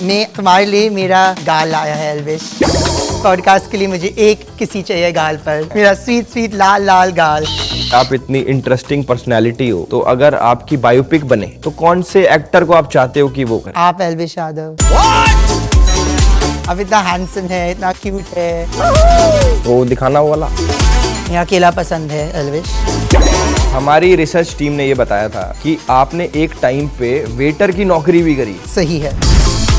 मैं तुम्हारे लिए मेरा गाल लाया है एल्विश। पॉडकास्ट के लिए मुझे एक किसी चाहिए गाल पर, मेरा स्वीट स्वीट लाल लाल गाल। आप इतनी इंटरेस्टिंग पर्सनैलिटी हो, तो अगर आपकी बायोपिक बने तो कौन से एक्टर को आप चाहते हो कि वो करे? आप एल्विश यादव। अब इतना हैंडसम है, इतना क्यूट है। वो दिखाना वो वाला। मेरा अकेला पसंद है एल्विश। हमारी रिसर्च टीम ने ये बताया था कि आपने एक टाइम पे वेटर की नौकरी भी करी। सही है।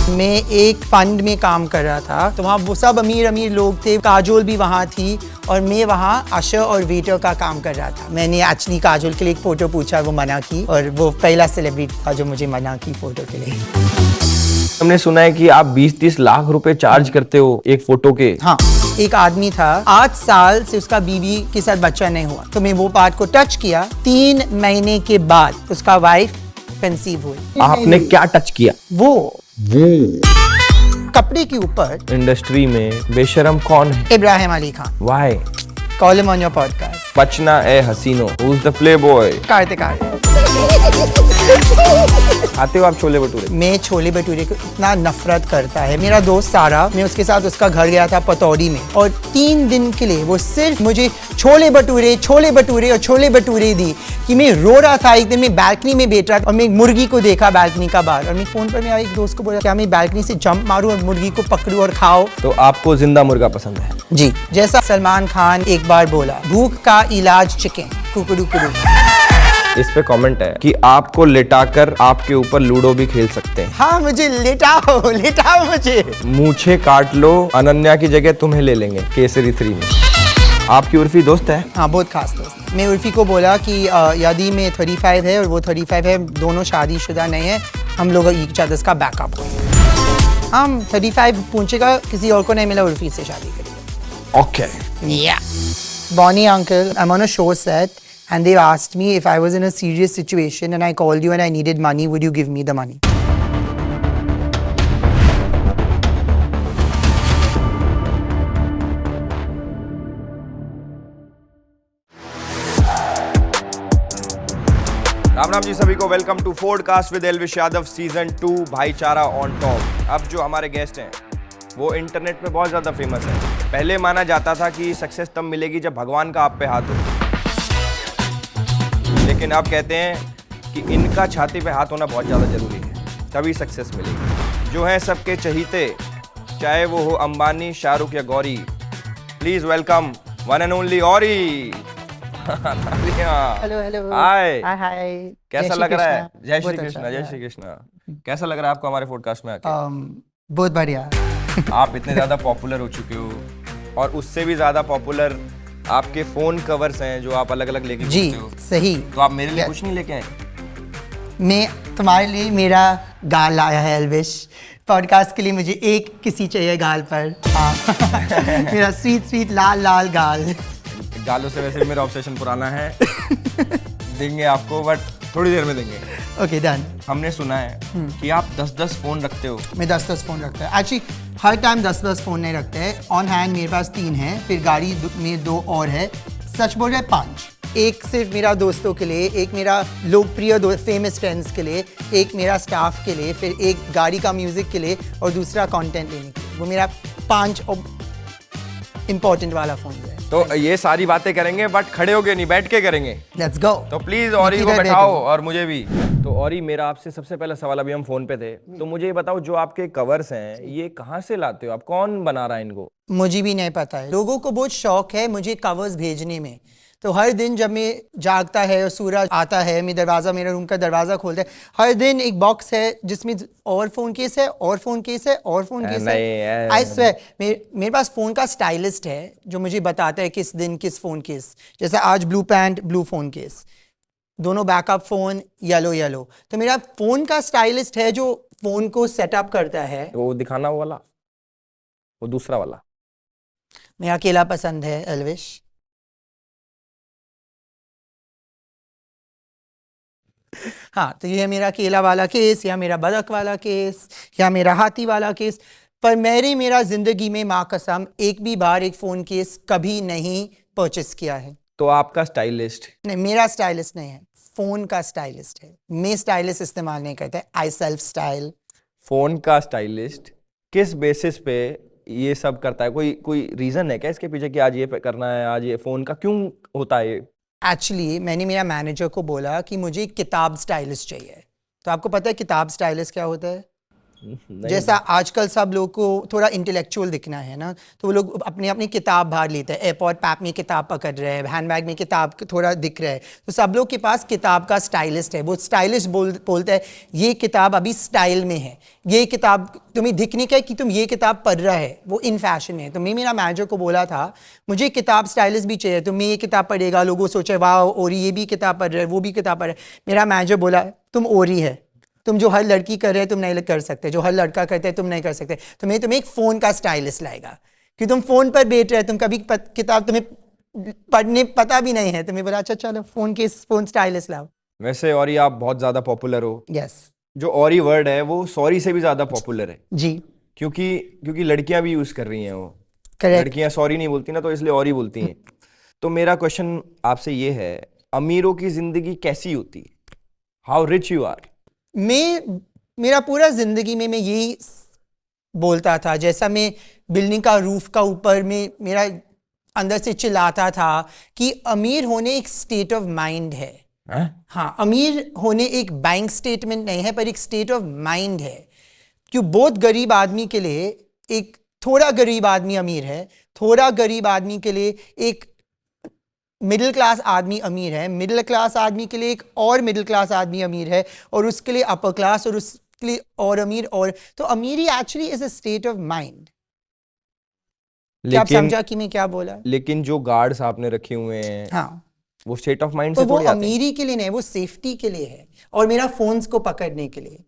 मैं एक फंड में काम कर रहा था, तो वहाँ वो सब अमीर अमीर लोग थे। काजोल भी वहाँ थी और मैं वहाँ अशर और वेटर का काम कर रहा था। मैंने एक्चुअली काजोल के लिए एक फ़ोटो पूछा, वो मना की, और वो पहला सेलिब्रिटी था जो मुझे मना की फ़ोटो के लिए। हमने सुना है कि आप 20-30 लाख रुपए चार्ज करते हो एक फोटो के। हाँ, एक आदमी था, 8 साल से उसका बीवी के साथ बच्चा नहीं हुआ, तो मैं वो पार्ट को टच किया। 3 महीने के बाद उसका वाइफ कंसीव हुई। आपने क्या टच किया? वो कपड़े के ऊपर। इंडस्ट्री में बेशरम कौन है? Ibrahim Ali Khan. Why? Call him on your podcast. Bachna Ae Haseeno, who is the playboy? Kartik Aaryan. खाते हो आप छोले भटूरे? मैं छोले भटूरे को इतना नफरत करता है। मेरा दोस्त सारा, मैं उसके साथ उसका घर गया था पतौड़ी में, और 3 दिन के लिए वो सिर्फ मुझे छोले भटूरे और छोले भटूरे दी कि मैं रो रहा था। एक दिन मैं बैल्कनी में बैठ रहा था और मैं एक मुर्गी को देखा बैल्कनी का बाहर, और मैं फोन पर मेरा एक दोस्त को बोला क्या मैं बैल्कनी से जंप मारूं और मुर्गी को पकड़ूं और खाओ। तो आपको जिंदा मुर्गा पसंद है? जी, जैसा सलमान खान एक बार बोला, भूख का इलाज चिकन, कुकड़ू कुकड़ू। इस पे कमेंट है कि आपको लेटाकर आपके ऊपर लूडो भी खेल सकते हैं। हाँ, मुझे लेटाओ मुझे। मूछे काट लो, अनन्या की जगह तुम्हें ले लेंगे केसरी 3 में। आपकी उर्फी दोस्त है? हाँ, बहुत खास दोस्त। मैं उर्फी को बोला कि यदि मैं 35 है और वो 35 है, दोनों शादीशुदा नहीं है, हम लोग ईच अदर्स का बैकअप होंगे। हम 35 पूछेगा, किसी और को नहीं मिला, उर्फी से शादी करेंगे। Okay. Yeah. Bonnie uncle, I'm on a show set and they asked me if I was in a serious situation and I called you and I needed money, would you give me the money? Ram Ram ji सभी को, welcome to podcast with Elvish Yadav season 2 भाईचारा on top. अब जो हमारे guest हैं वो internet पे बहुत ज़्यादा फेमस है। पहले माना जाता था कि सक्सेस तब मिलेगी जब भगवान का आप पे हाथ हो, लेकिन आप कहते हैं कि इनका छाती पे हाथ होना बहुत ज़्यादा ज़रूरी है, तभी सक्सेस मिलेगी। जो है सबके चहीते, चाहे वो हो अंबानी, शाहरुख या Gauri. Please welcome one and only औरी। हेलो। हाय। हाय। कैसा लग रहा है? जय श्री बहुत कृष्ण, अच्छा जय श्री कृष्ण। कैसा लग रहा है आपको हमारे पॉडकास्ट में आके? बहुत बढ़िया। आप इतने ज़्यादा पॉपुलर हो चुके हो, और उससे भी ज़्यादा पॉपुलर आपके फ़ोन कवर्स हैं जो आप अलग अलग लेके जी, घूमते हो। सही। तो आप मेरे लिए कुछ नहीं लेके आए? मैं तुम्हारे लिए मेरा गाल लाया है एल्विश। पॉडकास्ट के लिए मुझे एक किसी चाहिए गाल पर। हाँ। मेरा स्वीट स्वीट लाल लाल गाल। गालों से वैसे भी मेरा ऑब्सेशन पुराना है। देंगे आपको, बट थोड़ी देर में देंगे। Okay, done. हमने सुना है कि आप 10-10 फ़ोन रखते हो। मैं 10-10 फ़ोन रखता है। एक्चुअली हर टाइम 10-10 फ़ोन नहीं रखते हैं। ऑन हैंड मेरे पास 3 हैं, फिर गाड़ी में 2 और है। सच बोल रहे 5। एक सिर्फ मेरा दोस्तों के लिए, एक मेरा लोकप्रिय फेमस फ्रेंड्स के लिए, एक मेरा स्टाफ के लिए, फिर एक गाड़ी का म्यूज़िक के लिए, और दूसरा कंटेंट लेने के लिए। वो मेरा 5 इम्पोर्टेंट वाला फ़ोन है। तो ये सारी बातें करेंगे, बट खड़े होके नहीं, बैठ के करेंगे। Let's go. तो प्लीज औरी को बैठाओ, और मुझे भी। तो औरी, मेरा आपसे सबसे पहला सवाल, अभी हम फोन पे थे, तो मुझे ये बताओ, जो आपके कवर्स हैं ये कहाँ से लाते हो आप? कौन बना रहा है इनको? मुझे भी नहीं पता है। लोगों को बहुत शौक है मुझे कवर्स भेजने में, तो हर दिन जब मैं जागता है और सूरज आता है, मेरा रूम का दरवाज़ा खोलता है, हर दिन एक बॉक्स है जिसमें और फ़ोन केस है, और फ़ोन केस है, और फ़ोन केस है। आई स्वेयर, मेरे पास फ़ोन का स्टाइलिस्ट है जो मुझे बताता है किस दिन किस फ़ोन केस। जैसे आज blue pant, blue phone case, दोनों बैकअप फ़ोन येलो। तो मेरा फ़ोन का स्टाइलिस्ट है जो फ़ोन को सेटअप करता है। वो दिखाना वो वाला, वो दूसरा वाला। मेरा अकेला पसंद है एल्विश। हाँ, तो ये है मेरा केला वाला केस, या मेरा बदक वाला केस, या मेरा हाथी वाला केस। पर मेरा ज़िंदगी में माँ कसम एक भी बार एक फ़ोन केस कभी नहीं परचेस किया है। तो आपका स्टाइलिस्ट? नहीं, मेरा स्टाइलिस्ट नहीं है, फ़ोन का स्टाइलिस्ट है। मैं स्टाइलिस्ट इस्तेमाल नहीं करता। I self style. फोन का स्टाइलिस्ट किस बेसिस पे ये सब करता है? कोई रीजन है क्या इसके पीछे कि आज ये करना है, आज ये फोन का क्यों होता है ये? एक्चुअली मैंने मेरा मैनेजर को बोला कि मुझे एक किताब स्टाइलिस्ट चाहिए। तो आपको पता है किताब स्टाइलिस्ट क्या होता है? नहीं। जैसा आजकल सब लोग को थोड़ा इंटेलेक्चुअल दिखना है ना, तो वो लोग अपनी अपनी किताब बाहर लेते हैं, एयरपोर्ट पैप में किताब पकड़ रहे हैं, हैंडबैग में किताब थोड़ा दिख रहा है, तो सब लोग के पास किताब का स्टाइलिस्ट है। वो स्टाइलिस्ट बोलता है ये किताब अभी स्टाइल में है, ये किताब तुम्हें दिखने का है कि तुम ये किताब पढ़ रहा है, वो इन फैशन है। तो मैं मेरा मैनेजर को बोला था मुझे किताब स्टाइलिस्ट भी चाहिए, तो मैं ये किताब पढ़ेगा, लोगों सोचे वाह ओरी ये भी किताब पढ़ रहे हैं, वो भी किताब पढ़ रहे हैं। मेरा मैनेजर बोला तुम ओरी है, तुम जो हर लड़की कर रहे हैं तुम नहीं कर सकते, जो हर लड़का करते हैं तुम नहीं कर सकते, तो मैं तुम्हें एक फ़ोन का स्टाइलिस्ट लाएगा कि तुम फ़ोन पर बैठ रहे, तुम कभी किताब तुम्हें पढ़ने पता भी नहीं है। तो मैं बोला अच्छा चलो फ़ोन स्टाइलिस्ट लाओ। वैसे और ये आप बहुत ज्यादा पॉपुलर हो। यस जो ऑरी वर्ड है वो सॉरी से भी ज्यादा पॉपुलर है, जी क्योंकि लड़कियां भी यूज कर रही हैं वो। करेक्ट। लड़कियां सॉरी नहीं बोलती ना, तो इसलिए ऑरी बोलती हैं। तो मेरा क्वेश्चन आपसे ये है, अमीरों की जिंदगी कैसी होती है? How rich you are? मेरा पूरा ज़िंदगी में मैं यही बोलता था, जैसा मैं बिल्डिंग का रूफ का ऊपर में मेरा अंदर से चिल्लाता था कि अमीर होने एक स्टेट ऑफ माइंड है। हाँ, अमीर होने एक बैंक स्टेटमेंट नहीं है, पर एक स्टेट ऑफ माइंड है। क्यों बहुत गरीब आदमी के लिए एक थोड़ा गरीब आदमी अमीर है, थोड़ा गरीब आदमी के लिए एक मिडिल क्लास आदमी अमीर है, मिडिल क्लास आदमी के लिए एक और मिडिल क्लास आदमी अमीर है, और उसके लिए अपर क्लास, और उसके लिए और अमीर। और तो अमीरी actually is a state of mind. क्या आप समझा कि मैं क्या बोला? लेकिन जो गार्ड्स आपने रखे हुए हैं, हाँ, वो स्टेट ऑफ माइंड तो से वो थोड़ी आते हैं। अमीरी के लिए नहीं, वो सेफ्टी के लिए है, और मेरा फोन्स को पकड़ने के लिए।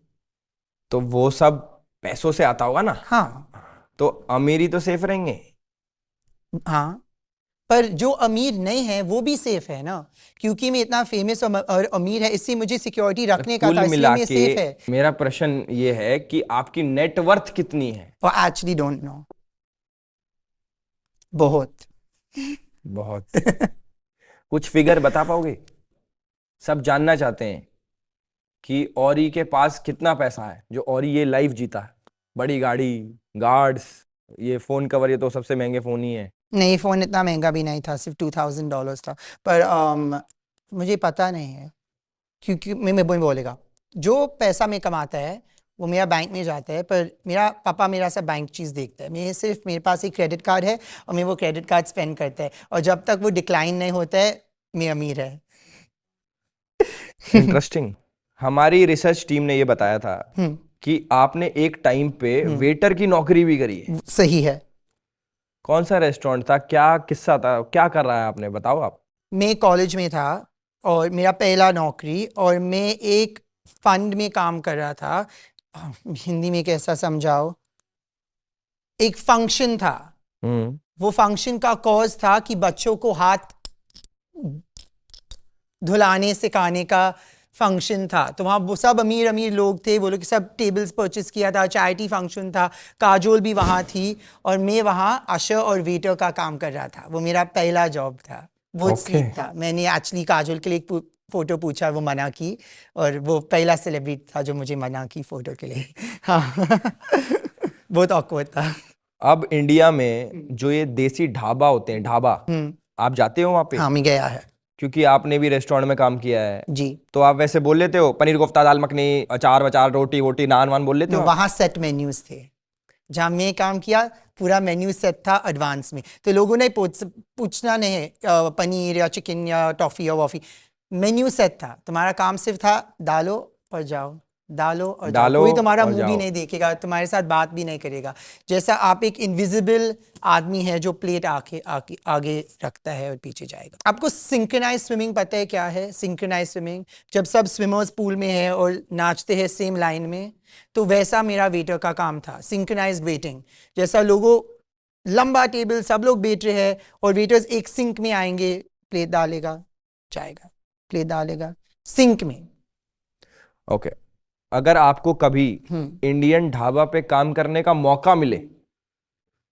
तो वो सब पैसों से आता होगा ना? हाँ तो अमीरी तो सेफ रहेंगे। हाँ, पर जो अमीर नहीं है वो भी सेफ है ना, क्योंकि मैं इतना फेमस और अमीर है, इससे मुझे सिक्योरिटी रखने का कुल था, इसलिए मिला मैं के सेफ है। मेरा प्रश्न ये है कि आपकी नेटवर्थ कितनी है? और एक्चुअली डोंट नो। बहुत बहुत। कुछ फिगर बता पाओगे? सब जानना चाहते हैं कि औरी के पास कितना पैसा है, जो औरी ये लाइफ जीता है। बड़ी गाड़ी, गार्ड्स, ये फोन कवर, ये तो सबसे महंगे फोन ही है। नहीं, फ़ोन इतना महंगा भी नहीं था, सिर्फ $2000 था। पर मुझे पता नहीं है, क्योंकि मैं बोलेगा जो पैसा मैं कमाता है वो मेरा बैंक में जाता है, पर मेरा पापा मेरा सब बैंक चीज़ देखता है। मैं सिर्फ मेरे पास एक क्रेडिट कार्ड है और मैं वो क्रेडिट कार्ड स्पेंड करता है, और जब तक वो डिक्लाइन नहीं होता है मैं अमीर है। इंटरेस्टिंग। हमारी रिसर्च टीम ने ये बताया था कि आपने एक टाइम पे वेटर की नौकरी भी करी है। सही है। कौन सा रेस्टोरेंट था, क्या किस्सा था, क्या कर रहा है आपने, बताओ आप। मैं कॉलेज में था और मेरा पहला नौकरी, और मैं एक फंड में काम कर रहा था। हिंदी में कैसा समझाओ, एक फंक्शन था। वो फंक्शन का कॉज था कि बच्चों को हाथ धुलाने सिखाने का फंक्शन था। तो वहाँ वो सब अमीर अमीर लोग थे, वो लोग सब टेबल्स परचेस किया था, चैरिटी फंक्शन था, काजोल भी वहाँ थी, और मैं वहाँ अशर और वेटर का काम कर रहा था। वो मेरा पहला जॉब था, बहुत स्वीट था। मैंने एक्चुअली काजोल के लिए एक फ़ोटो पूछा, वो मना की, और वो पहला सेलिब्रिटी था जो मुझे मना की फ़ोटो के लिए। हाँ बहुत ऑकवर्ड था। अब इंडिया में जो ये देसी ढाबा होते हैं, ढाबा, आप जाते हो वहाँ पे? हाँ, मैं गया है। क्योंकि आपने भी रेस्टोरेंट में काम किया है जी। तो आप वैसे बोल लेते हो पनीर कोफ्ता, दाल मखनी, अचार वचार, रोटी वोटी, नान वान बोल लेते हो? वहाँ सेट मेन्यूज थे, जहाँ मैं काम किया पूरा मेन्यू सेट था एडवांस में, तो लोगों ने पूछना नहीं पनीर या चिकन या टॉफ़ी या वॉफ़ी, मेन्यू सेट था। तुम्हारा काम सिर्फ था डालो और जाओ, डालो और जाओ। कोई तुम्हारा मुंह भी नहीं देखेगा, तुम्हारे साथ बात भी नहीं करेगा। जैसा आप एक इनविजिबल आदमी है जो प्लेट आगे रखता है और पीछे जाएगा। आपको सिंक्रोनाइज स्विमिंग पता है क्या है? सिंक्रोनाइज स्विमिंग, जब सब स्विमर्स पूल में है और नाचते हैं सेम लाइन में, तो वैसा मेरा वेटर का काम था, सिंक्रोनाइज्ड वेटिंग। जैसा लोगों लंबा टेबल, सब लोग बैठ रहे हैं और वेटर्स एक सिंक में आएंगे, प्लेट डालेगा जाएगा, प्लेट डालेगा सिंक में। ओके। अगर आपको कभी इंडियन ढाबा पे काम करने का मौका मिले?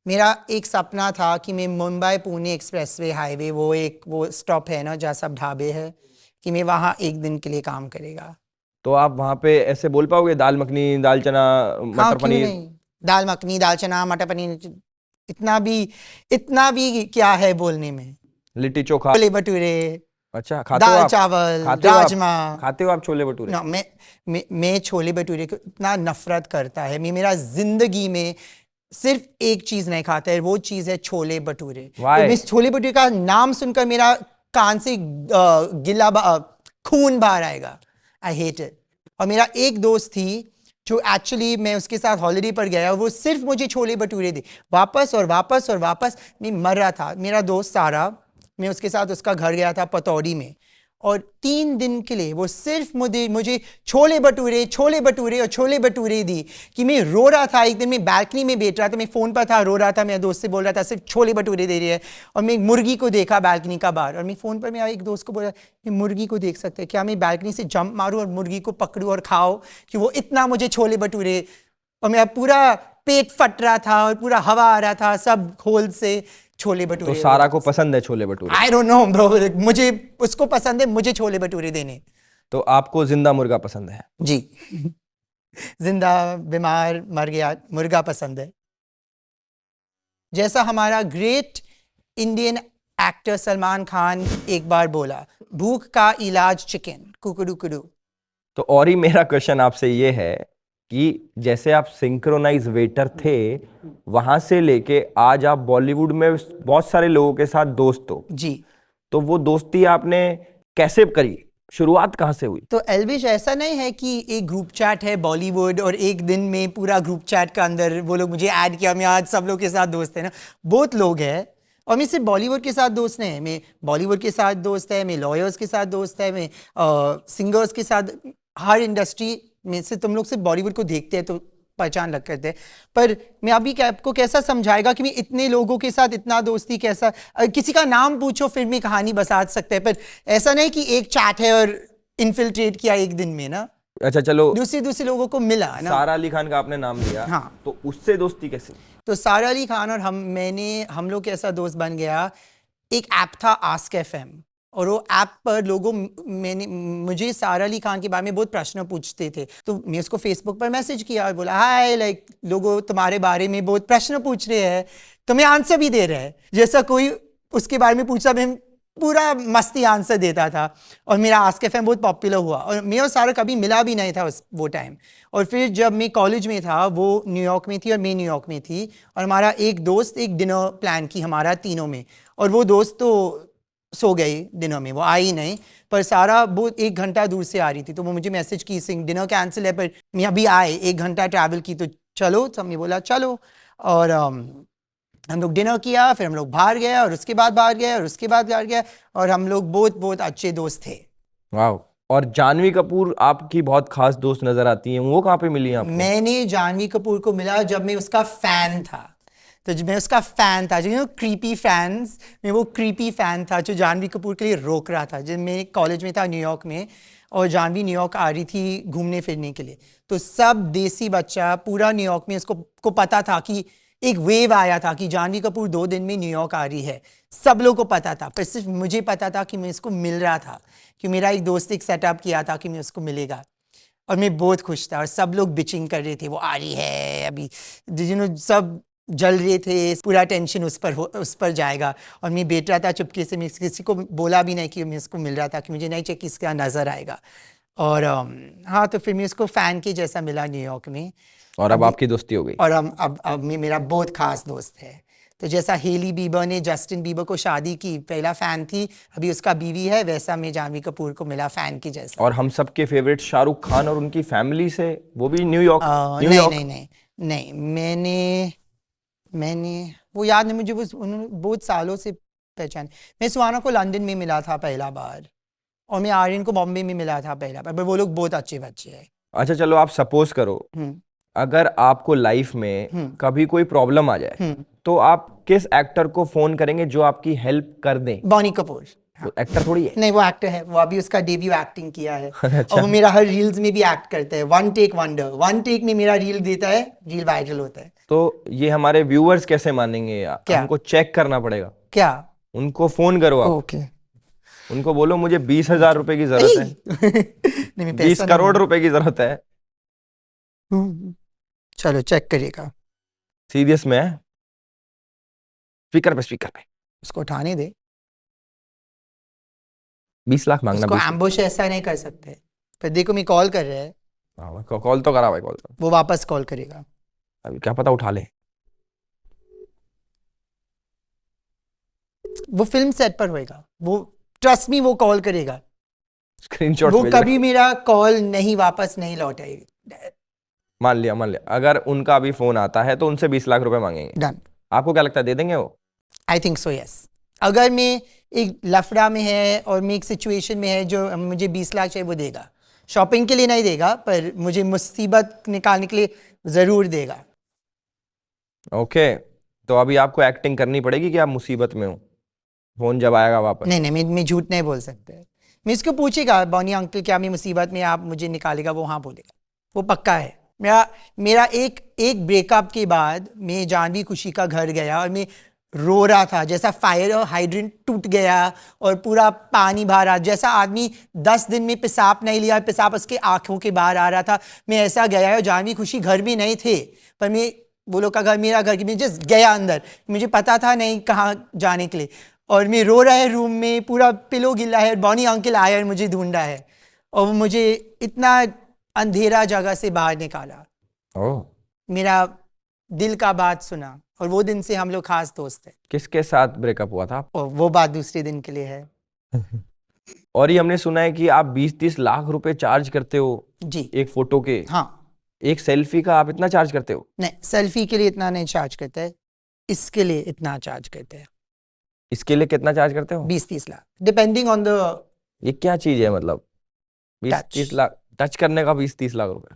मेरा एक सपना था कि मैं मुंबई पुणे एक्सप्रेसवे हाईवे, वो स्टॉप है ना जहाँ सब ढाबे हैं, कि मैं वहाँ एक दिन के लिए काम करेगा। तो आप वहाँ पे ऐसे बोल पाओगे दाल मखनी, दाल चना, हाँ मटर क्यों पनीर? नहीं, दाल मखनी, दाल चना, मटर पनीर, इतना भी क्या है बोलने में। लिट्टी चोखा? छोले भटूरे, अच्छा, खाते हो दाल आप? चावल, खाते हो आप? राजमा। खाते हो आप छोले भटूरे? ना मैं छोले भटूरे को इतना नफरत करता है। मेरा जिंदगी में सिर्फ एक चीज नहीं खाता है, वो चीज है छोले भटूरे। Why? तो इस छोले भटूरे का नाम सुनकर मेरा कान से खून बाहर आएगा। I hate it. और मेरा एक दोस्त थी जो एक्चुअली मैं उसके साथ हॉलिडे पर गया, वो सिर्फ मुझे छोले भटूरे दे, वापस और वापस और वापस। मैं मर रहा था। मेरा दोस्त सारा, मैं उसके साथ उसका घर गया था पतौड़ी में, और 3 दिन के लिए वो सिर्फ मुझे छोले भटूरे और छोले भटूरे दी कि मैं रो रहा था। एक दिन मैं बैल्कनी में बैठ रहा था, मैं फ़ोन पर था, रो रहा था, मेरे दोस्त से बोल रहा था सिर्फ छोले भटूरे दे रही है। और मैं मुर्गी को देखा बैल्कनी का बाहर, और मैं फ़ोन पर मेरा एक दोस्त को बोला मैं मुर्गी को देख सकते हैं क्या, मैं बैल्कनी से जंप मारूँ और मुर्गी को पकड़ूँ और खाओ, कि वो इतना मुझे छोले भटूरे। और मेरा पूरा पेट फट रहा था और पूरा हवा आ रहा था सब खोल से, छोले तो भटूरे। सारा को पसंद है chole bhature? I don't know bro, मुझे उसको पसंद है, मुझे छोले भटूरे देने। तो आपको जिंदा मुर्गा पसंद है? जी जिंदा बीमार मर गया मुर्गा पसंद है। जैसा हमारा great Indian actor Salman Khan एक बार बोला, भूख का इलाज चिकन, कुकड़ू कुकड़ू। तो और ही मेरा क्वेश्चन आपसे ये है कि जैसे आप सिंक्रोनाइज वेटर थे, वहां से लेके आज आप बॉलीवुड में बहुत सारे लोगों के साथ दोस्त हो, जी। तो वो दोस्ती आपने कैसे करी? शुरुआत कहाँ से हुई? तो एल्विश, ऐसा नहीं है कि एक ग्रुप चैट है बॉलीवुड और एक दिन में पूरा ग्रुप चैट का अंदर वो लोग मुझे ऐड किया, मैं आज सब लोग के साथ दोस्त है ना। बहुत लोग हैं, और मैं सिर्फ बॉलीवुड के साथ दोस्त नहीं है, मैं बॉलीवुड के साथ दोस्त है, मैं लॉयर्स के साथ दोस्त है, मैं सिंगर्स के साथ। हर इंडस्ट्री में से तुम लोग सिर्फ बॉलीवुड को देखते हैं तो पहचान लग करते हैं, पर मैं अभी आपको कैसा समझाएगा कि मैं इतने लोगों के साथ इतना दोस्ती कैसा। किसी का नाम पूछो फिर मैं कहानी बता सकते हैं, पर ऐसा नहीं कि एक चैट है और इन्फिल्ट्रेट किया एक दिन में ना। अच्छा चलो, दूसरे लोगों को मिला ना। सारा अली खान का आपने नाम लिया, हाँ। तो उससे दोस्ती कैसे? तो सारा अली खान और हम लोग कैसा दोस्त बन गया, एक ऐप था आस्क एफएम, और वो ऐप पर मुझे सारा अली खान के बारे में बहुत प्रश्न पूछते थे, तो मैं उसको फेसबुक पर मैसेज किया और बोला हाय, लाइक लोगों तुम्हारे बारे में बहुत प्रश्न पूछ रहे हैं, तुम्हें आंसर भी दे रहे हैं, जैसा कोई उसके बारे में पूछा मैं पूरा मस्ती आंसर देता था। और मेरा आस्क एफएम बहुत पॉपुलर हुआ, और मैं और सारा कभी मिला भी नहीं था वो टाइम। और फिर जब मैं कॉलेज में था, वो न्यूयॉर्क में थी और मैं न्यूयॉर्क में थी, और हमारा एक दोस्त एक डिनर प्लान की हमारा तीनों में, और वो दोस्त तो सो गई डिनर में, वो आई नहीं, पर सारा वो 1 घंटा दूर से आ रही थी, तो वो मुझे मैसेज की सिंह डिनर कैंसिल है पर मैं अभी आए, 1 घंटा ट्रैवल की तो चलो। तो हमने बोला चलो, और हम लोग डिनर किया, फिर हम लोग बाहर गए, और उसके बाद बाहर गए, और उसके बाद बाहर गए, और हम लोग बहुत बहुत अच्छे दोस्त थे। वाह। और जानवी कपूर आपकी बहुत खास दोस्त नजर आती हैं, वो कहाँ पे मिली आपको? मैंने जानवी कपूर को मिला जब मैं उसका फैन था, तो जब मैं उसका फ़ैन था, जो क्रीपी फैंस में, वो क्रीपी फ़ैन था जो जानवी कपूर के लिए रोक रहा था। जब मैं कॉलेज में था न्यूयॉर्क में, और जानवी न्यूयॉर्क आ रही थी घूमने फिरने के लिए, तो सब देसी बच्चा पूरा न्यूयॉर्क में को पता था कि एक वेव आया था कि जानवी कपूर 2 दिन में न्यूयॉर्क आ रही है, सब लोग को पता था, पर सिर्फ मुझे पता था कि मैं इसको मिल रहा था, कि मेरा एक दोस्त एक सेटअप किया था कि मैं उसको मिलेगा, और मैं बहुत खुश था। और सब लोग बिचिंग कर रहे थे वो आ रही है अभी, सब जल रहे थे, पूरा टेंशन उस पर जाएगा, और मैं बैठ रहा था चुपके से, मैं किसी को बोला भी नहीं कि मैं उसको मिल रहा था, कि मुझे नहीं चाहिए कि इसका नज़र आएगा। और हाँ, तो फिर मैं उसको फ़ैन के जैसा मिला न्यूयॉर्क में, और अब आपकी दोस्ती हो गई। और अब मैं मेरा बहुत खास दोस्त है। तो जैसा हेली बीबर ने जस्टिन बीबर को शादी की, पहला फ़ैन थी, अभी उसका बीवी है, वैसा मैं जानवी कपूर को मिला फ़ैन के जैसा। और हम सबके फेवरेट शाहरुख खान और उनकी फैमिली से, वो भी न्यूयॉर्क? नहीं, मैंने वो याद नहीं मुझे, उन्होंने बहुत सालों से पहचान। मैं सुहाना को लंदन में मिला था पहला बार, और मैं आर्यन को बॉम्बे में मिला था पहला बार, पर वो लोग बहुत अच्छे बच्चे हैं। अच्छा चलो, आप सपोज करो अगर आपको लाइफ में कभी कोई प्रॉब्लम आ जाए, तो आप किस एक्टर को फोन करेंगे जो आपकी हेल्प कर दें? बॉनी कपूर। वो एक्टर थोड़ी है। नहीं, वो एक्टर है, वो अभी उसका डेब्यू एक्टिंग किया है। और वो मेरा हर रील्स में भी एक्ट करता है, 1 टेक वंडर, 1 टेक में मेरा रील देता है, रील वायरल होता है। तो ये हमारे व्यूअर्स कैसे मानेंगे? क्या? हमको चेक करना पड़ेगा। क्या? उनको फोन करो आप। ओके। उनको बोलो मुझे 20,000 रुपए की जरूरत है, नहीं मैं 20 पैसा करोड़ रुपए की जरूरत है। नहीं। चलो चेक करिएगा, सीरियस में है? स्पीकर पे उसको उठाने दे। 20 लाख मांगना, उसको 20 एम्बुश ऐसा नहीं कर सकते। फिर देखो मैं कॉल कर रहा है, लाख। कॉल तो करा भाई, कॉल तो वो वापस कॉल करेगा। अभी क्या पता उठा ले। वो फिल्म सेट पर होएगा, वो ट्रस्ट मी वो कॉल करेगा। स्क्रीनशॉट वो भेज कभी मेरा कॉल नहीं वापस नहीं लौटाएगा। मान लिया अगर उनका अभी फोन आता है तो उनसे 20 लाख रुपए मांगेंगे। डन। आपको क्या लगता है दे देंगे वो? I think so yes. अगर मैं एक लफड़ा में है और मैं एक सिचुएशन में है जो मुझे 20 लाख चाहिए, वो देगा। शॉपिंग के लिए नहीं देगा, पर मुझे मुसीबत निकालने के लिए ज़रूर देगा। ओके, तो अभी आपको एक्टिंग करनी पड़ेगी कि आप मुसीबत में हो, फोन जब आएगा वापस। नहीं मैं झूठ नहीं बोल सकता। मैं इसको पूछेगा, बॉनी अंकल क्या मैं मुसीबत में, आप मुझे निकालेगा? वो हाँ बोलेगा, वो पक्का है। मेरा एक ब्रेकअप के बाद मैं जानवी खुशी का घर गया और मैं रो रहा था, जैसा फायर हाइड्रेंट टूट गया और पूरा पानी बाहर आ, जैसा आदमी 10 दिन में पेशाब नहीं लिया, पेशाब उसके आंखों के बाहर आ रहा था, मैं ऐसा गया है। और जानवी खुशी घर में नहीं थे, पर मैं वो लोग का घर मेरा घर, मैं जस्ट गया अंदर, मुझे पता था नहीं कहाँ जाने के लिए, और मैं रो रहा है रूम में, पूरा पिलो गिला है। बॉनी अंकल आया और मुझे ढूंढा है, और वो मुझे इतना अंधेरा जगह से बाहर निकाला, ओह, मेरा दिल का बात सुना, और वो दिन से हम लोग खास दोस्त हैं। किसके साथ ब्रेकअप हुआ था? और वो बात दूसरे दिन के लिए है। और ये हमने सुना है कि आप 20-30 लाख रुपए चार्ज करते हो जी एक फोटो के। हाँ। एक सेल्फी का आप इतना चार्ज करते हो? नहीं, सेल्फी के लिए इतना नहीं चार्ज करते हैं, इसके लिए इतना चार्ज करते हैं। इसके लिए कितना चार्ज करते हो? 20-30 लाख डिपेंडिंग ऑन द ये क्या चीज है, मतलब 20-30 टच। लाख टच करने का 20-30 लाख रुपए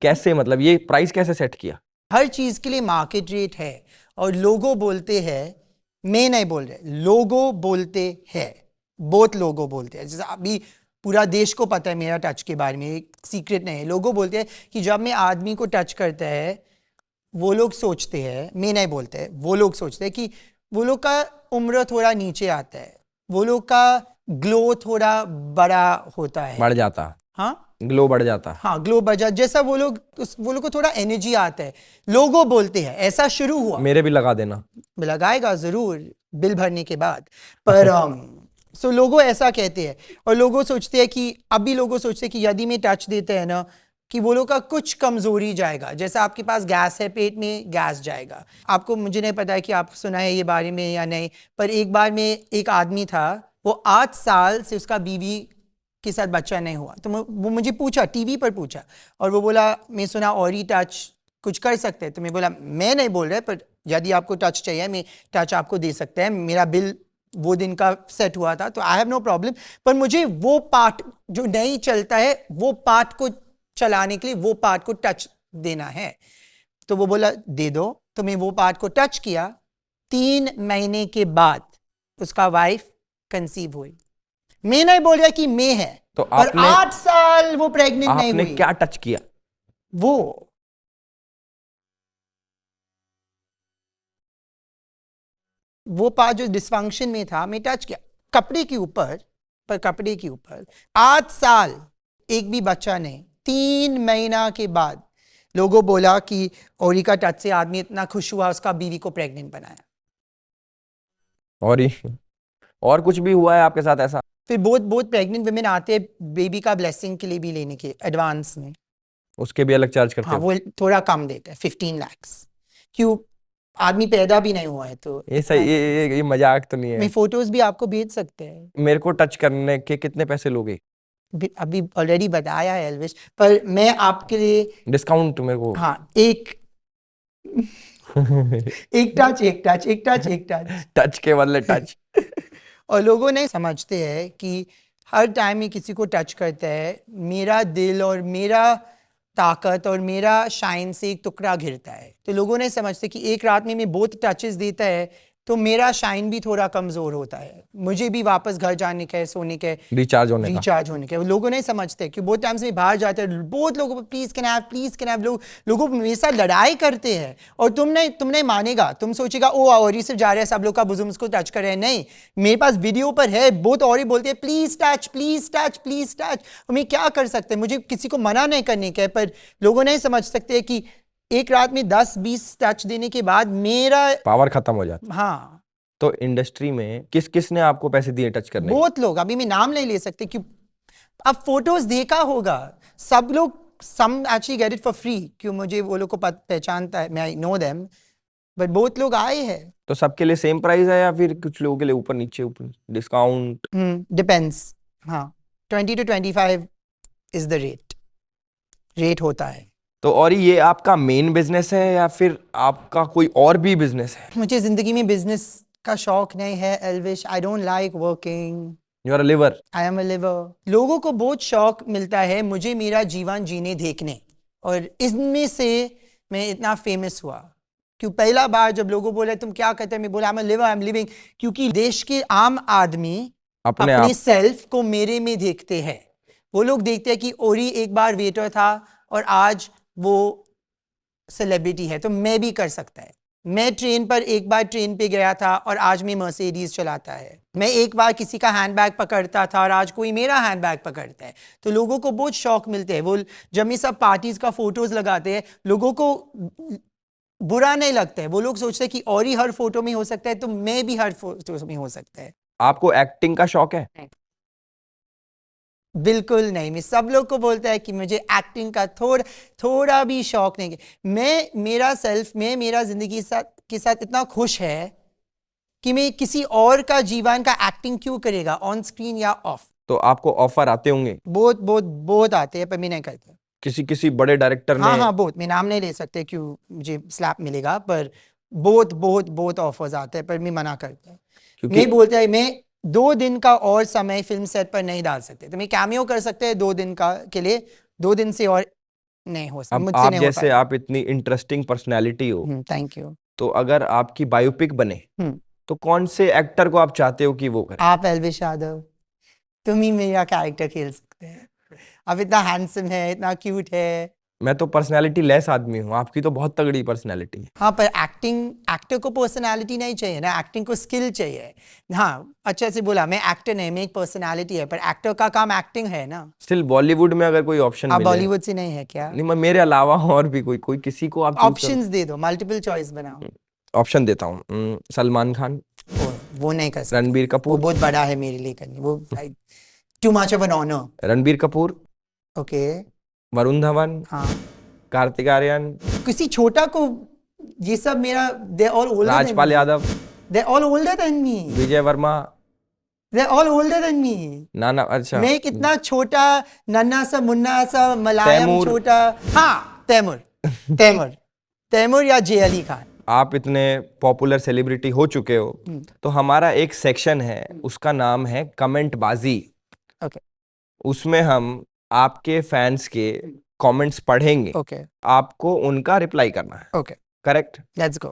कैसे, मतलब ये प्राइस कैसे सेट किया? हर चीज के लिए मार्केट रेट है, और लोगों बोलते हैं, मैं नहीं बोल रहे, लोगों बोलते हैं, बहुत लोगों बोलते हैं। जैसे अभी पूरा देश को पता है मेरा टच के बारे में, एक सीक्रेट नहीं है। लोगों बोलते हैं कि जब मैं आदमी को टच करता है, वो लोग सोचते हैं, मैं नहीं बोलते हैं, वो लोग सोचते हैं कि वो लोग का उम्र थोड़ा नीचे आता है, वो लोग का ग्लो थोड़ा बड़ा होता है। बढ़ जाता, हाँ ग्लो बढ़ जाता। हाँ, ग्लो बजा, जैसा वो लोग को थोड़ा एनर्जी आता है, लोगों बोलते हैं। ऐसा शुरू हुआ। मेरे भी लगा देना। लगाएगा जरूर, बिल भरने के बाद। पर सो लोगों ऐसा कहते हैं, और लोगों सोचते हैं कि अभी लोगों सोचते हैं कि यदि में टच देते हैं ना, कि वो लोग का कुछ कमजोरी जाएगा। जैसा आपके पास गैस है पेट में, गैस जाएगा आपको। मुझे नहीं पता है कि आप सुना है ये बारे में या नहीं, पर एक बार में एक आदमी था, वो 8 साल से उसका बीवी के साथ बच्चा नहीं हुआ। तो वो मुझे पूछा, टीवी पर पूछा, और वो बोला मैं सुना और ही टच कुछ कर सकते हैं। तो मैं बोला मैं नहीं बोल रहा, पर यदि आपको टच चाहिए मैं टच आपको दे सकते हैं। मेरा बिल वो दिन का सेट हुआ था, तो आई हैव नो प्रॉब्लम। पर मुझे वो पार्ट जो नहीं चलता है, वो पार्ट को चलाने के लिए वो पार्ट को टच देना है। तो वो बोला दे दो। तो मैं वो पार्ट को टच किया। 3 महीने के बाद उसका वाइफ कंसीव हुई। मैं नहीं बोल रहा कि मैं है, तो पर आपने 8 साल वो प्रेग्नेंट नहीं आपने हुई। क्या टच किया? वो पार्ट जो डिस्फंक्शन में था, मैं टच किया कपड़े के ऊपर, पर कपड़े के ऊपर 8 साल एक भी बच्चा नहीं। 3 महीना के बाद लोगों बोला कि औरी का टच से आदमी इतना खुश हुआ, उसका बीवी को प्रेग्नेंट बनाया। और कुछ भी हुआ है आपके साथ ऐसा? फिर बहुत प्रेग्नेंट वुमेन आते हैं बेबी का ब्लेसिंग के लिए भी लेने के एडवांस में। उसके भी अलग चार्ज करते हाँ, हो? वो थोड़ा कम देते हैं, 15 लाख। क्यों? आदमी पैदा भी नहीं हुआ है तो ये सही, ये मजाक तो नहीं मैं है। फोटोज भी आपको भेज सकते हैं। मेरे को टच करने के कितने पैसे लोगे? अभी ऑलरेडी बताया है एल्विश, पर मैं आपके लिए डिस्काउंट मेरे को। हाँ, एक टच। टच के बदले टच। और लोगों नहीं समझते हैं कि हर टाइम में किसी को टच करता है, मेरा दिल और मेरा ताकत और मेरा शाइन से एक टुकड़ा घिरता है। तो लोगों नहीं समझते कि एक रात में बहुत टचेस देता है, तो मेरा शाइन भी थोड़ा कमज़ोर होता है, मुझे भी वापस घर जाने के, सोने के, रिचार्ज होने का। रिचार्ज होने के। वो लोगों नहीं समझते कि बहुत टाइम्स में बाहर जाते हैं, बहुत लोगों को प्लीज़ कैन हैव लोगों मेरे साथ लड़ाई करते हैं, और तुमने मानेगा, तुम सोचेगा ओ और ही सिर्फ जा रहे हैं सब लोग का बुजुर्ग को टच कर रहे हैं। नहीं, मेरे पास वीडियो पर है, बहुत और ही बोलते हैं please touch please touch please touch. मैं क्या कर सकते हैं, मुझे किसी को मना नहीं करने का है, पर लोगों नहीं समझ सकते कि एक रात में 10-20 टच देने के बाद मेरा पावर खत्म हो जाता। हाँ, तो इंडस्ट्री में किस ने आपको पैसे दिए टच करने के? बहुत लोग, अभी मैं नाम नहीं ले सकते क्यों, अब फोटोज देखा होगा सब लोग, some actually get it for free, क्यों मुझे वो लोग को पहचानता है, मैं नो देम, बट बहुत लोग आए हैं। तो सबके लिए सेम प्राइस है या फिर कुछ लोगों के लिए ऊपर नीचे डिस्काउंट? डिपेंड्स। हाँ, 20 to 25 इज द रेट होता है। तो और ये आपका मेन बिजनेस है या फिर आपका कोई और भी बिजनेस है? मुझे जिंदगी में बिजनेस का शौक नहीं है Elvish, I don't like working, you are a liver. I am a liver. लोगों को बहुत शौक मिलता है मुझे मेरा जीवन जीने देखने, और इसमें से मैं इतना फेमस हुआ क्यों। पहला बार जब लोगों बोले तुम क्या कहते हैं, मैं बोला आई am a liver, I M living, क्योंकि देश के आम आदमी अपने सेल्फ को मेरे में देखते हैं। वो लोग देखते हैं कि ओरी एक बार वेटर था और आज वो सेलिब्रिटी है, तो मैं भी कर सकता है। मैं ट्रेन पर एक बार ट्रेन पे गया था और आज मैं मर्सिडीज चलाता है। मैं एक बार किसी का हैंडबैग पकड़ता था और आज कोई मेरा हैंडबैग पकड़ता है। तो लोगों को बहुत शौक मिलते हैं। वो जब मैं सब पार्टीज का फोटोज लगाते हैं, लोगों को बुरा नहीं लगता है, वो लोग सोचते हैं कि और ही हर फोटो में हो सकता है, तो मैं भी हर फोटो में हो सकता है। आपको एक्टिंग का शौक है? बिल्कुल नहीं। मैं सब लोग को बोलता है कि मुझे एक्टिंग का थोड़ा भी शौक नहीं है। मैं मेरा जिंदगी के साथ इतना खुश है कि मैं किसी और का जीवन का एक्टिंग क्यों करेगा, ऑन स्क्रीन या ऑफ। तो आपको ऑफर आते होंगे? बहुत आते हैं, पर मैं नहीं करता। किसी बड़े डायरेक्टर ने? हाँ, बहुत। मैं नाम नहीं ले सकते क्यों मुझे स्लैप मिलेगा, पर बहुत ऑफर्स आते हैं, पर मैं मना करता हूँ। मैं बोलता है मैं 2 दिन का और समय फिल्म सेट पर नहीं डाल सकते, तो मैं कैमियो कर सकते हैं 2 दिन का के लिए, 2 दिन से और नहीं हो सकता मुझसे। आप जैसे आप इतनी इंटरेस्टिंग पर्सनैलिटी हो, थैंक यू। तो अगर आपकी बायोपिक बने तो कौन से एक्टर को आप चाहते हो कि वो करे? आप एल्विश यादव, तुम ही मेरा कैरेक्टर खेल सकते हैं। आप इतना हैंडसम है, इतना क्यूट है। मैं तो पर्सनैलिटी लेस आदमी हूँ, आपकी तो बहुत तगड़ी पर्सनैलिटी है। हाँ, पर एक्टर को पर्सनैलिटी नहीं चाहिए ना, एक्टिंग को स्किल चाहिए। हाँ, अच्छे से बोला, मैं एक्टर नहीं, मैं एक पर्सनैलिटी है, पर एक्टर का काम एक्टिंग है ना। स्टिल बॉलीवुड में अगर कोई ऑप्शन आप बॉलीवुड से नहीं है क्या? नहीं, मेरे अलावा और भी कोई किसी को आप ऑप्शंस दे दो, मल्टीपल चॉइस बनाओ। ऑप्शन देता हूँ। सलमान खान। वो नहीं कर सकता। रणबीर कपूर। वो बहुत बड़ा है मेरे लिए करने, वो too much of an honour. Ranbir Kapoor. Okay. Varun Dhawan. हाँ। कार्तिक आर्यन। किसी छोटा को, ये सब मेरा, they all older. Rajpal Yadav. They all older than me. Vijay Varma. They all older than me. Nana, अच्छा। मैं कितना छोटा, नन्ना सा मुन्ना सा मलायम छोटा। हाँ, तैमूर या जे अली खान। आप इतने पॉपुलर सेलिब्रिटी हो चुके हो, तो हमारा एक सेक्शन है, उसका नाम है कमेंट बाजी। ओके। उसमें हम आपके फैंस के कमेंट्स पढ़ेंगे। ओके। आपको उनका रिप्लाई करना है। Okay, correct? Let's go.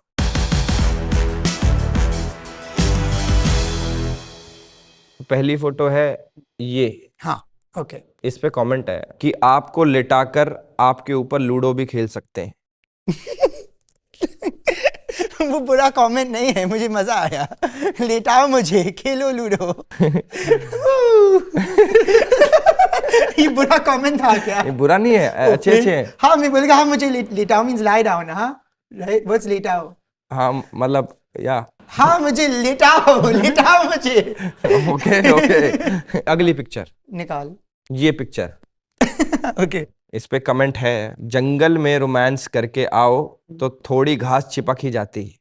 पहली फोटो है ये। हाँ, ओके। इस पे कमेंट है कि आपको लिटाकर आपके ऊपर लूडो भी खेल सकते हैं। वो बुरा कमेंट नहीं है, मुझे मजा आया। लेटाओ मुझे, खेलो लूडो। ये बुरा कमेंट था क्या? ये बुरा नहीं है, अच्छे हैं। हाँ, मैं बोलेगा हाँ मुझे लेटाओ मींस लाई डाउन। हाँ, राइट, व्हाट्स लेटाओ? हाँ, मतलब या हाँ, मुझे लेटाओ मुझे। ओके। अगली पिक्चर निकाल। ये पिक्चर। ओके। इस पे कमेंट है, जंगल में रोमांस करके आओ तो थोड़ी घास चिपक ही जाती है।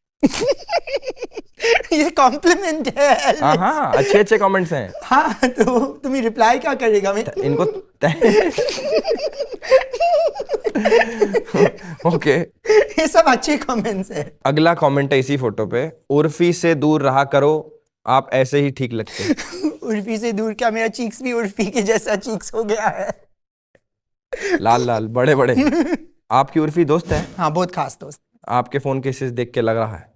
ये कॉम्प्लीमेंट है। हाँ, अच्छे कमेंट्स हैं। हाँ, तो तुम्हें रिप्लाई क्या करेगा? मैं इनको ओके। ये सब अच्छे कमेंट्स है। अगला कमेंट है इसी फोटो पे, उर्फी से दूर रहा करो, आप ऐसे ही ठीक लगते हैं। उर्फी से दूर क्या? मेरा चीक्स भी उर्फी के जैसा चीक्स हो गया है। लाल बड़े आपकी उर्फी दोस्त है? हाँ, बहुत खास दोस्त। आपके फोन केसेस देख के लग रहा है।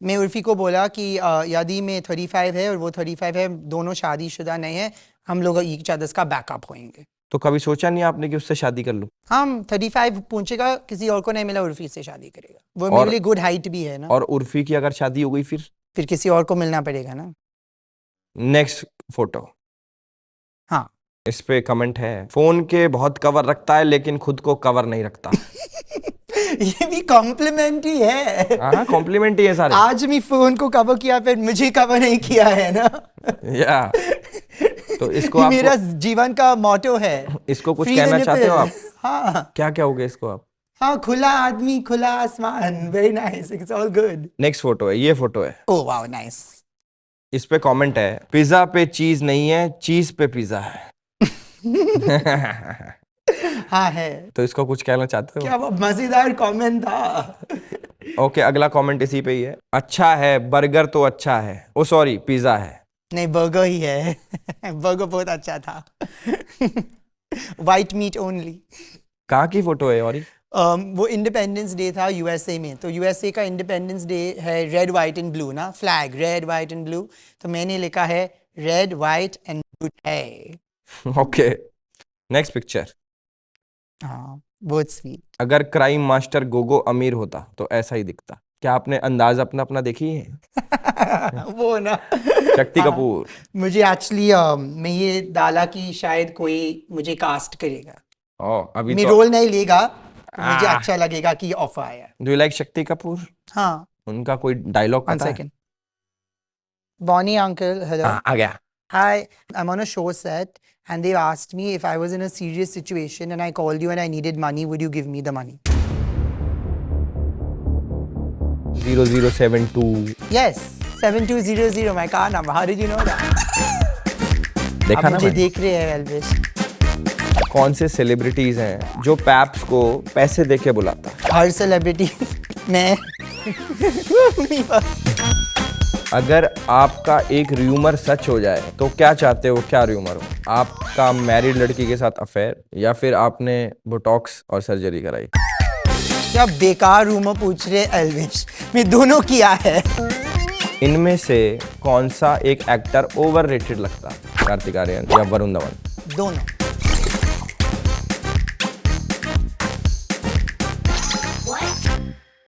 मैं उर्फी को बोला कि यदि मैं 35 है और वो 35 है, दोनों शादीशुदा नहीं है, हम लोग ईच अदर्स का बैकअप होंगे। तो कभी सोचा नहीं आपने कि उससे शादी कर लूं? हम 35 पहुंचेगा, किसी और को नहीं मिला, उर्फी से शादी करेगा। वो और- मेरे लिए गुड हाइट भी है ना। और उर्फी की अगर शादी हो गई फिर किसी और को मिलना पड़ेगा ना। Next photo. हाँ। इस पे कमेंट है, फोन के बहुत कवर रखता है लेकिन खुद को कवर नहीं रखता। ये भी कॉम्प्लीमेंट ही है। हाँ, कॉम्प्लीमेंट ही है सारे। आज मैं फोन को कवर किया, फिर मुझे कवर नहीं किया है ना। या तो इसको ये आप मेरा जीवन का मोटो है। इसको कुछ Free कहना the चाहते हो आप? nipple। हाँ क्या कहोगे इसको आप? हाँ, खुला आदमी खुला आसमान, very nice, it's all good. Next photo है, ये फोटो है। Oh wow, nice. इस पे कमेंट है, पिज्जा पे चीज नहीं है, चीज पे पिज्जा है। हाँ है। तो इसको कुछ कहना चाहते हो? क्या वो मजेदार कमेंट था। ओके, अगला कमेंट इसी पे ही है। अच्छा है, बर्गर तो अच्छा है, ओ सॉरी पिज्जा है। नहीं, बर्गर ही है। बर्गर बहुत अच्छा था। White meet only. कहाँ की फोटो है? और वो इंडिपेंडेंस डे था यूएसए में, तो यूएसए का इंडिपेंडेंस डे है रेड वाइट एंड ब्लू ना, flag red white and blue, तो मैंने लिखा है रेड वाइट एंड ब्लू है। Okay, next picture. हाँ, बहुत स्वीट। अगर क्राइम मास्टर गोगो अमीर होता तो ऐसा ही दिखता। क्या आपने अंदाज अपना अपना देखी है? वो ना शक्ति कपूर। मुझे एक्चुअली मैं ये डाला कि शायद कोई मुझे कास्ट करेगा, अभी मैं तो रोल नहीं लेगा, तो मुझे अच्छा लगेगा कि ऑफर आया। Do you like Shakti Kapoor? हाँ। उनका कोई डायलॉग वन पता है? सेकंड। Boney uncle, hello. आ गया। Hi, I'm on a show set and they asked me if I was in a serious situation and I called you and I needed money, would you give me the money? 0072। Yes, 7200, my car number. How did you know that? देखा अब ना मुझे मैंने? देख रहे हैं एल्विश। कौन से सेलिब्रिटीज हैं जो पैप्स को पैसे दे के बुलाता? हर सेलिब्रिटी। मैं। अगर आपका एक र्यूमर सच हो जाए तो क्या चाहते हो, क्या र्यूमर हो? आपका मैरिड लड़की के साथ अफेयर, या फिर आपने बोटॉक्स और सर्जरी कराई? क्या बेकार रूमर पूछ रहे एल्विश, मैं दोनों किया है। इनमें से कौन सा एक एक्टर ओवररेटेड लगता? कार्तिक आर्यन या वरुण धवन? दोनों।